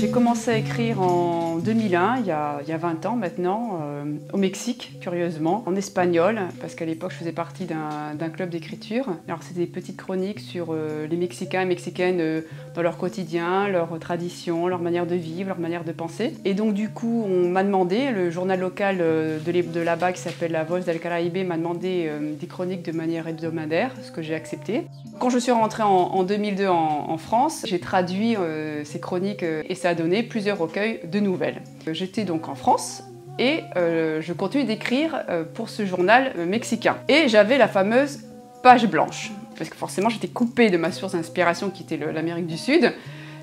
J'ai commencé à écrire en 2001, il y a 20 ans maintenant, au Mexique, curieusement, en espagnol, parce qu'à l'époque je faisais partie d'un club d'écriture. Alors c'était des petites chroniques sur les Mexicains et Mexicaines dans leur quotidien, leurs traditions, leur manière de vivre, leur manière de penser. Et donc du coup on m'a demandé, le journal local de là-bas qui s'appelle La Voz del Caraíbe m'a demandé des chroniques de manière hebdomadaire, ce que j'ai accepté. Quand je suis rentrée en 2002 en France, j'ai traduit ces chroniques et ça a donné plusieurs recueils de nouvelles. J'étais donc en France et je continue d'écrire pour ce journal mexicain. Et j'avais la fameuse page blanche, parce que forcément j'étais coupée de ma source d'inspiration qui était l'Amérique du Sud.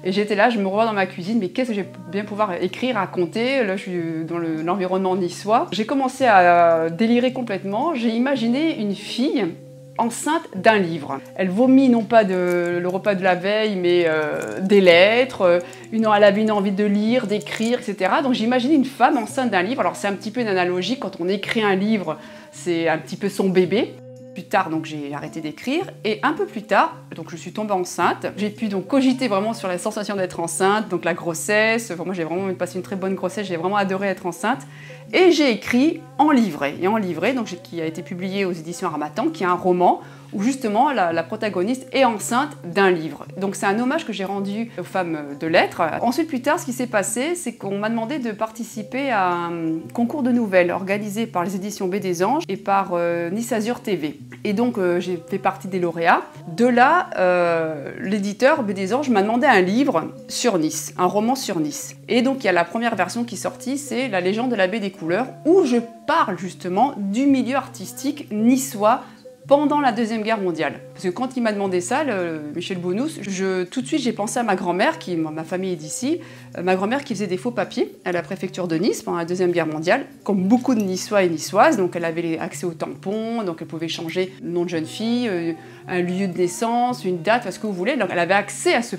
Et j'étais là, je me revois dans ma cuisine, mais qu'est-ce que je vais bien pouvoir écrire, raconter? Là, je suis dans l'environnement niçois. J'ai commencé à délirer complètement. J'ai imaginé une fille enceinte d'un livre. Elle vomit non pas le repas de la veille, mais des lettres. Elle avait une envie de lire, d'écrire, etc. Donc j'imaginais une femme enceinte d'un livre. Alors c'est un petit peu une analogie, quand on écrit un livre, c'est un petit peu son bébé. Plus tard, donc j'ai arrêté d'écrire, et un peu plus tard, donc je suis tombée enceinte. J'ai pu donc cogiter vraiment sur la sensation d'être enceinte, donc la grossesse. Enfin, moi j'ai vraiment passé une très bonne grossesse, j'ai vraiment adoré être enceinte. Et j'ai écrit En livrée, donc qui a été publié aux éditions Harmattan, qui est un roman où justement la protagoniste est enceinte d'un livre. Donc c'est un hommage que j'ai rendu aux femmes de lettres. Ensuite, plus tard, ce qui s'est passé, c'est qu'on m'a demandé de participer à un concours de nouvelles organisé par les éditions Baie des Anges et par Nice Azur TV. Et donc j'ai fait partie des lauréats. De là, l'éditeur Baie des Anges m'a demandé un livre sur Nice, un roman sur Nice. Et donc il y a la première version qui est sortie, c'est La légende de la baie des couleurs, où je parle justement du milieu artistique niçois pendant la Deuxième Guerre mondiale. Parce que quand il m'a demandé ça, Michel Bounous, tout de suite j'ai pensé à ma grand-mère, ma famille est d'ici, ma grand-mère qui faisait des faux papiers à la préfecture de Nice pendant la Deuxième Guerre mondiale, comme beaucoup de Niçois et Niçoises. Donc elle avait accès aux tampons, donc elle pouvait changer le nom de jeune fille, un lieu de naissance, une date, ce que vous voulez. Donc elle avait accès à ce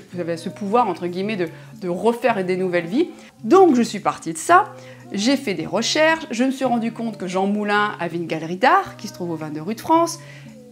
pouvoir, entre guillemets, de refaire des nouvelles vies. Donc je suis partie de ça. J'ai fait des recherches, je me suis rendu compte que Jean Moulin avait une galerie d'art qui se trouve au 22 rue de France,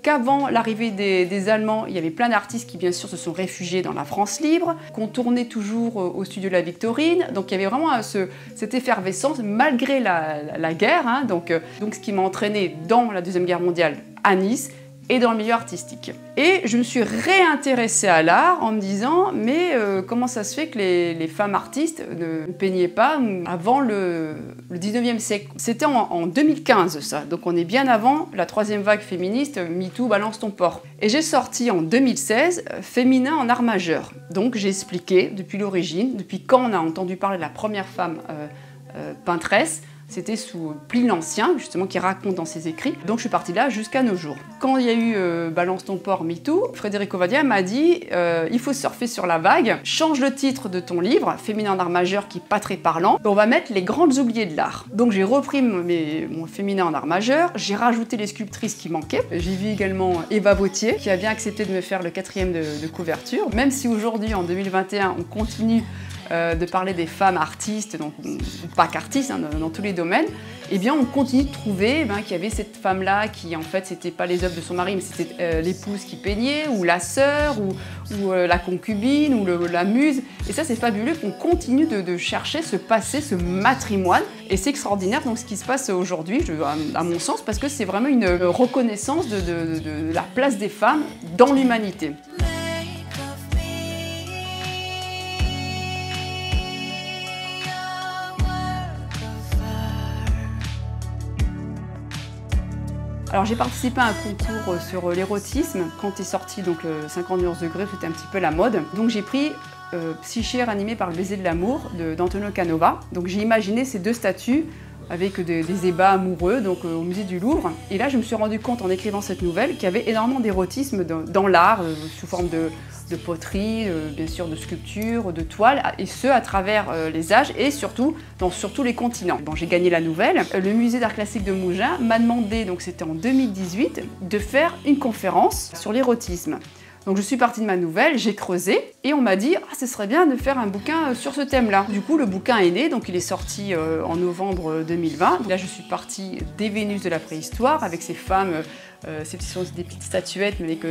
qu'avant l'arrivée des Allemands, il y avait plein d'artistes qui bien sûr se sont réfugiés dans la France libre, qu'on tournait toujours au studio de la Victorine, donc il y avait vraiment cette effervescence malgré la guerre, hein, donc ce qui m'a entraîné dans la Deuxième Guerre mondiale à Nice, et dans le milieu artistique. Et je me suis réintéressée à l'art en me disant mais comment ça se fait que les femmes artistes ne peignaient pas avant le 19e siècle? C'était en 2015 ça, donc on est bien avant la troisième vague féministe, MeToo, balance ton porc. Et j'ai sorti en 2016 Féminin en art majeur. Donc j'ai expliqué depuis l'origine, depuis quand on a entendu parler de la première femme peintresse. C'était sous Pline l'Ancien, justement, qui raconte dans ses écrits. Donc je suis partie là jusqu'à nos jours. Quand il y a eu Balance ton porc, MeToo, Frédéric Ovadia m'a dit il faut surfer sur la vague, change le titre de ton livre, Féminin en art majeur, qui n'est pas très parlant, on va mettre les grandes oubliées de l'art. Donc j'ai repris mon Féminin en art majeur, j'ai rajouté les sculptrices qui manquaient. J'ai vu également Eva Vautier, qui a bien accepté de me faire le 4e de couverture. Même si aujourd'hui, en 2021, on continue de parler des femmes artistes, donc pas qu'artistes, hein, dans tous les domaines, eh bien on continue de trouver qu'il y avait cette femme-là qui en fait c'était pas les œuvres de son mari, mais c'était l'épouse qui peignait, ou la sœur, ou la concubine, ou la muse. Et ça c'est fabuleux qu'on continue de chercher ce passé, ce matrimoine. Et c'est extraordinaire donc ce qui se passe aujourd'hui, à mon sens, parce que c'est vraiment une reconnaissance de la place des femmes dans l'humanité. Alors j'ai participé à un concours sur l'érotisme quand est sorti donc le 50 nuances degrés, c'était un petit peu la mode. Donc j'ai pris Psyché ranimé par le baiser de l'amour d'Antonio Canova. Donc j'ai imaginé ces deux statues avec des ébats amoureux donc au musée du Louvre. Et là je me suis rendu compte en écrivant cette nouvelle qu'il y avait énormément d'érotisme dans l'art sous forme de poterie, bien sûr de sculpture, de toile, et ce à travers les âges et surtout sur tous les continents. Bon, j'ai gagné la nouvelle. Le musée d'art classique de Mougins m'a demandé, donc c'était en 2018, de faire une conférence sur l'érotisme. Donc je suis partie de ma nouvelle, j'ai creusé et on m'a dit ce serait bien de faire un bouquin sur ce thème-là. Du coup le bouquin est né, donc il est sorti en novembre 2020. Là je suis partie des Vénus de la préhistoire avec ces femmes ces sont des petites statuettes, mais avec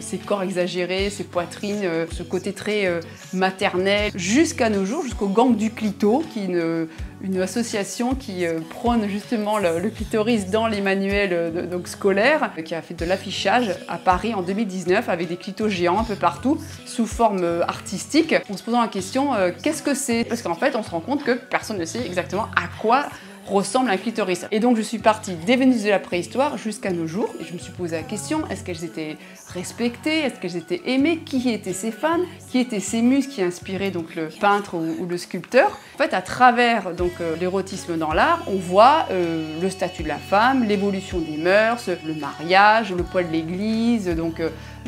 ces corps exagérés, ces poitrines, ce côté très maternel, jusqu'à nos jours, jusqu'au Gang du Clito, qui est une association qui prône justement le clitoris dans les manuels donc scolaires, qui a fait de l'affichage à Paris en 2019 avec des clitos géants un peu partout, sous forme artistique, en se posant la question qu'est-ce que c'est? Parce qu'en fait, on se rend compte que personne ne sait exactement à quoi ressemble un clitoris. Et donc je suis partie des Vénus de la préhistoire jusqu'à nos jours et je me suis posé la question, est-ce qu'elles étaient respectées, est-ce qu'elles étaient aimées, qui étaient ces femmes, qui étaient ces muses qui inspiraient donc le peintre ou le sculpteur. En fait, à travers donc l'érotisme dans l'art, on voit le statut de la femme, l'évolution des mœurs, le mariage, le poids de l'église, donc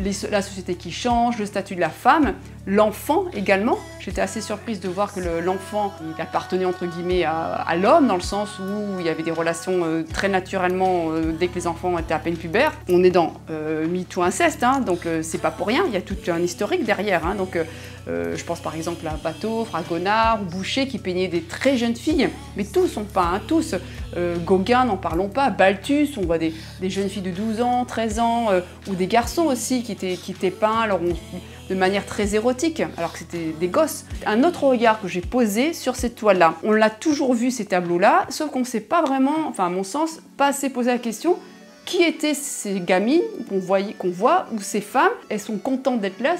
la société qui change, le statut de la femme, l'enfant également. J'étais assez surprise de voir que l'enfant, il appartenait entre guillemets à l'homme, dans le sens où il y avait des relations très naturellement dès que les enfants étaient à peine pubères. On est dans MeToo inceste, hein, donc c'est pas pour rien, il y a tout un historique derrière. Hein, donc je pense par exemple à Bateau, Fragonard, Boucher qui peignaient des très jeunes filles, mais tous ont peint, hein, tous. Gauguin, n'en parlons pas, Balthus, on voit des jeunes filles de 12 ans, 13 ans, ou des garçons aussi qui étaient peints alors de manière très érotique, alors que c'était des gosses. Un autre regard que j'ai posé sur cette toile-là, on l'a toujours vu ces tableaux-là, sauf qu'on ne s'est pas vraiment, enfin à mon sens, pas assez posé la question qui étaient ces gamines qu'on voit, ou ces femmes, elles sont contentes d'être là,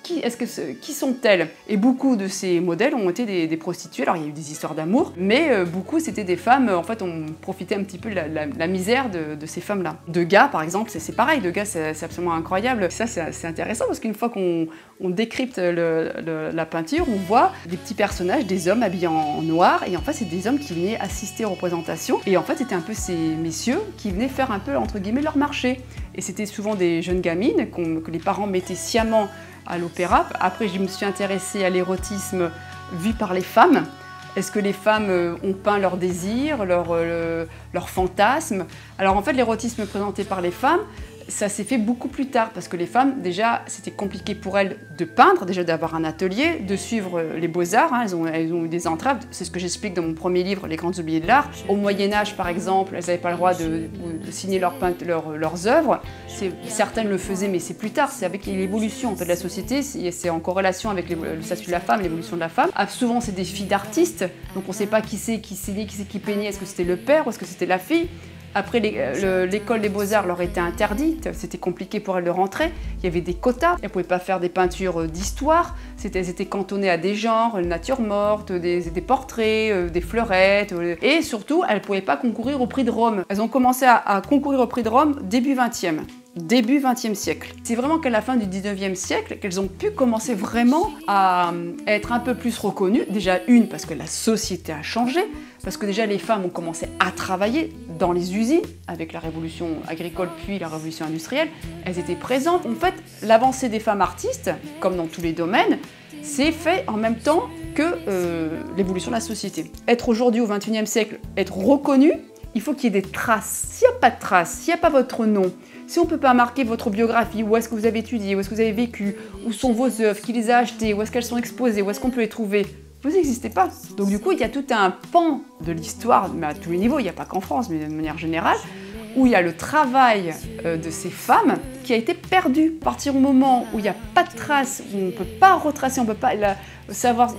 qui sont-elles? Et beaucoup de ces modèles ont été des prostituées, alors il y a eu des histoires d'amour, mais beaucoup c'était des femmes, en fait on profitait un petit peu de la misère de ces femmes-là. Degas par exemple, c'est pareil, Degas c'est absolument incroyable. Ça c'est intéressant parce qu'une fois qu'on décrypte la peinture, on voit des petits personnages, des hommes habillés en noir, et en fait c'est des hommes qui venaient assister aux représentations, et en fait c'était un peu ces messieurs qui venaient faire un peu entre guillemets leur marché. Et c'était souvent des jeunes gamines que les parents mettaient sciemment à l'opéra. Après je me suis intéressée à l'érotisme vu par les femmes. Est-ce que les femmes ont peint leurs désirs, leurs fantasmes? Alors en fait l'érotisme présenté par les femmes, ça s'est fait beaucoup plus tard parce que les femmes, déjà, c'était compliqué pour elles de peindre, déjà d'avoir un atelier, de suivre les beaux-arts, hein, elles ont eu des entraves, c'est ce que j'explique dans mon premier livre, Les Grandes oubliées de l'art. Au Moyen-Âge, par exemple, elles n'avaient pas le droit de signer leurs œuvres. Certaines le faisaient, mais c'est plus tard, c'est avec l'évolution en fait, de la société, c'est en corrélation avec le statut de la femme, l'évolution de la femme. Souvent, c'est des filles d'artistes, donc on ne sait pas qui c'est qui signait, qui c'est qui peignait, est-ce que c'était le père ou est-ce que c'était la fille? Après, l'école des beaux-arts leur était interdite, c'était compliqué pour elles de rentrer, il y avait des quotas, elles ne pouvaient pas faire des peintures d'histoire, elles étaient cantonnées à des genres, une nature morte, des portraits, des fleurettes, et surtout, elles ne pouvaient pas concourir au prix de Rome. Elles ont commencé à concourir au prix de Rome début 20e siècle. C'est vraiment qu'à la fin du 19e siècle qu'elles ont pu commencer vraiment à être un peu plus reconnues. Déjà parce que la société a changé, parce que déjà les femmes ont commencé à travailler dans les usines avec la révolution agricole puis la révolution industrielle. Elles étaient présentes. En fait, l'avancée des femmes artistes, comme dans tous les domaines, c'est fait en même temps que l'évolution de la société. Être aujourd'hui au 21e siècle, être reconnu, il faut qu'il y ait des traces. S'il n'y a pas de traces, s'il n'y a pas votre nom, si on ne peut pas marquer votre biographie, où est-ce que vous avez étudié, où est-ce que vous avez vécu, où sont vos œuvres, qui les a achetées, où est-ce qu'elles sont exposées, où est-ce qu'on peut les trouver, vous n'existez pas. Donc du coup, il y a tout un pan de l'histoire, mais à tous les niveaux, il n'y a pas qu'en France, mais de manière générale, où il y a le travail de ces femmes qui a été perdu. À partir du moment où il n'y a pas de traces, où on ne peut pas retracer, on ne peut pas savoir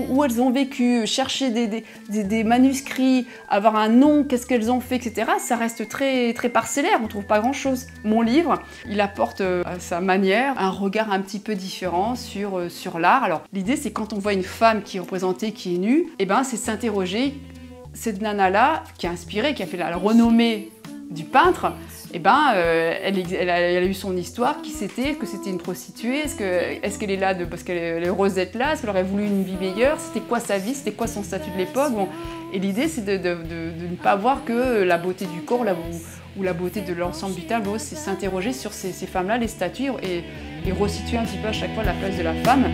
où elles ont vécu, chercher des manuscrits, avoir un nom, qu'est-ce qu'elles ont fait, etc. Ça reste très, très parcellaire, on ne trouve pas grand-chose. Mon livre, il apporte à sa manière un regard un petit peu différent sur l'art. Alors l'idée, c'est quand on voit une femme qui est représentée, qui est nue, eh ben, c'est s'interroger, cette nana-là, qui a inspiré, qui a fait la renommée du peintre, eh ben, elle a eu son histoire, qui c'était, est-ce que c'était une prostituée, est-ce qu'elle est là parce qu'elle est heureuse d'être là, est-ce qu'elle aurait voulu une vie meilleure, c'était quoi sa vie, c'était quoi son statut de l'époque, bon. Et l'idée c'est de ne pas voir que la beauté du corps ou la beauté de l'ensemble du tableau, c'est s'interroger sur ces femmes-là, les statues, et resituer un petit peu à chaque fois la place de la femme.